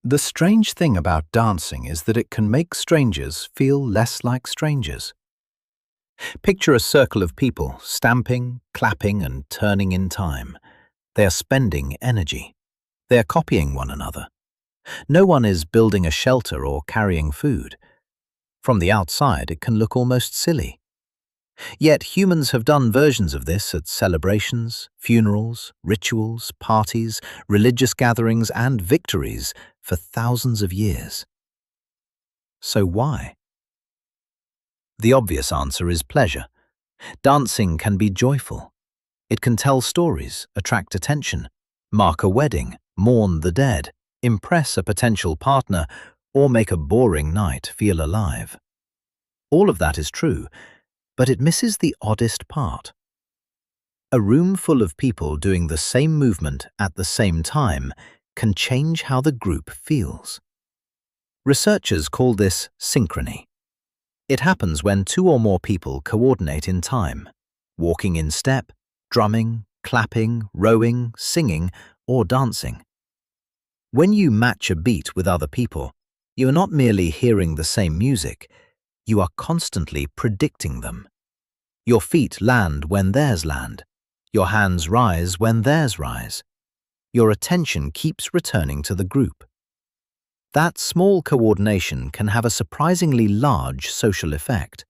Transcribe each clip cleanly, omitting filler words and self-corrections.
The strange thing about dancing is that it can make strangers feel less like strangers. Picture a circle of people stamping, clapping, and turning in time. They are spending energy. They are copying one another. No one is building a shelter or carrying food. From the outside, it can look almost silly. Yet humans have done versions of this at celebrations, funerals, rituals, parties, religious gatherings, and victories for thousands of years. So why? The obvious answer is pleasure. Dancing can be joyful. It can tell stories, attract attention, mark a wedding, mourn the dead, impress a potential partner, or make a boring night feel alive. All of that is true, but it misses the oddest part. A room full of people doing the same movement at the same time can change how the group feels. Researchers call this synchrony. It happens when two or more people coordinate in time, walking in step, drumming, clapping, rowing, singing, or dancing. When you match a beat with other people, you are not merely hearing the same music, you are constantly predicting them. Your feet land when theirs land. Your hands rise when theirs rise. Your attention keeps returning to the group. That small coordination can have a surprisingly large social effect.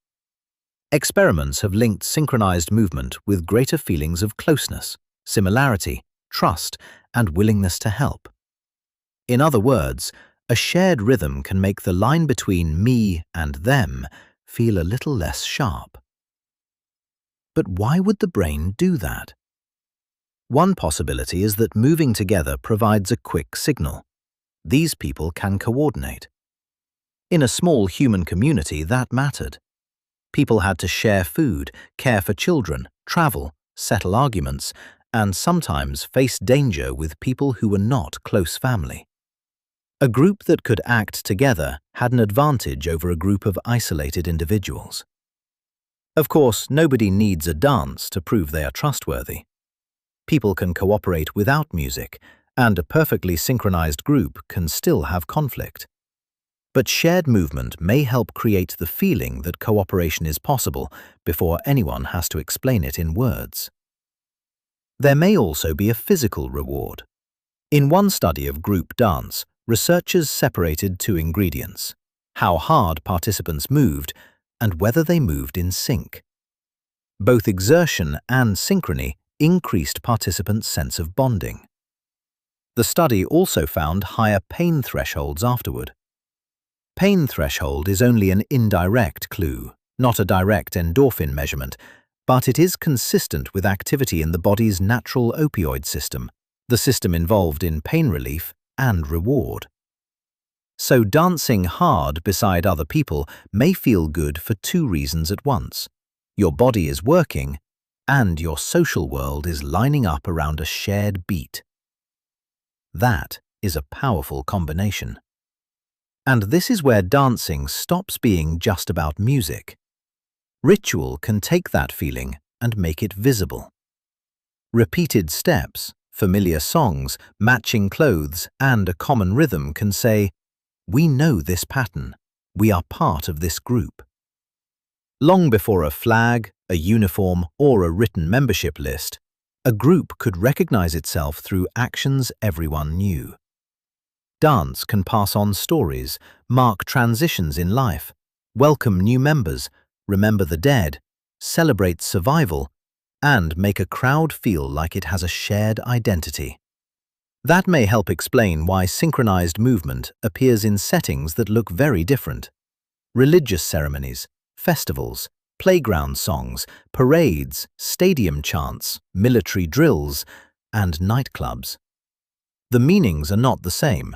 Experiments have linked synchronized movement with greater feelings of closeness, similarity, trust, and willingness to help. In other words, a shared rhythm can make the line between me and them feel a little less sharp. But why would the brain do that? One possibility is that moving together provides a quick signal. These people can coordinate. In a small human community, that mattered. People had to share food, care for children, travel, settle arguments, and sometimes face danger with people who were not close family. A group that could act together had an advantage over a group of isolated individuals. Of course, nobody needs a dance to prove they are trustworthy. People can cooperate without music, and a perfectly synchronized group can still have conflict. But shared movement may help create the feeling that cooperation is possible before anyone has to explain it in words. There may also be a physical reward. In one study of group dance, researchers separated two ingredients: how hard participants moved and whether they moved in sync. Both exertion and synchrony increased participants' sense of bonding. The study also found higher pain thresholds afterward. Pain threshold is only an indirect clue, not a direct endorphin measurement, but it is consistent with activity in the body's natural opioid system, the system involved in pain relief and reward. So dancing hard beside other people may feel good for two reasons at once. Your body is working, and your social world is lining up around a shared beat. That is a powerful combination. And this is where dancing stops being just about music. Ritual can take that feeling and make it visible. Repeated steps, familiar songs, matching clothes, and a common rhythm can say, "We know this pattern. We are part of this group." Long before a flag, a uniform, or a written membership list, a group could recognize itself through actions everyone knew. Dance can pass on stories, mark transitions in life, welcome new members, remember the dead, celebrate survival, and make a crowd feel like it has a shared identity. That may help explain why synchronized movement appears in settings that look very different. Religious ceremonies, festivals, playground songs, parades, stadium chants, military drills, and nightclubs. The meanings are not the same.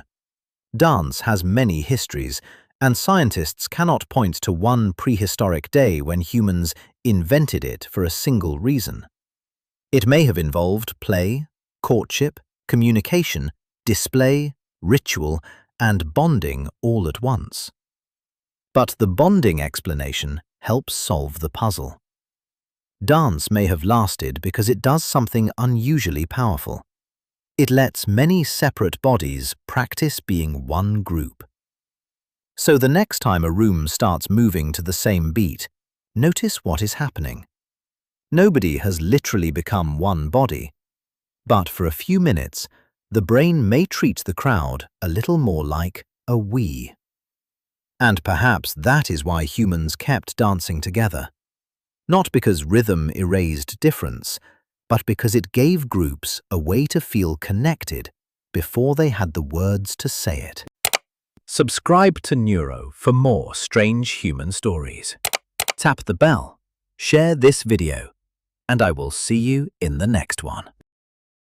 Dance has many histories, and scientists cannot point to one prehistoric day when humans invented it for a single reason. It may have involved play, courtship, communication, display, ritual, and bonding all at once. But the bonding explanation helps solve the puzzle. Dance may have lasted because it does something unusually powerful. It lets many separate bodies practice being one group. So the next time a room starts moving to the same beat, notice what is happening. Nobody has literally become one body, but for a few minutes, the brain may treat the crowd a little more like a we. And perhaps that is why humans kept dancing together. Not because rhythm erased difference, but because it gave groups a way to feel connected before they had the words to say it. Subscribe to Nuro for more strange human stories. Tap the bell, share this video, and I will see you in the next one.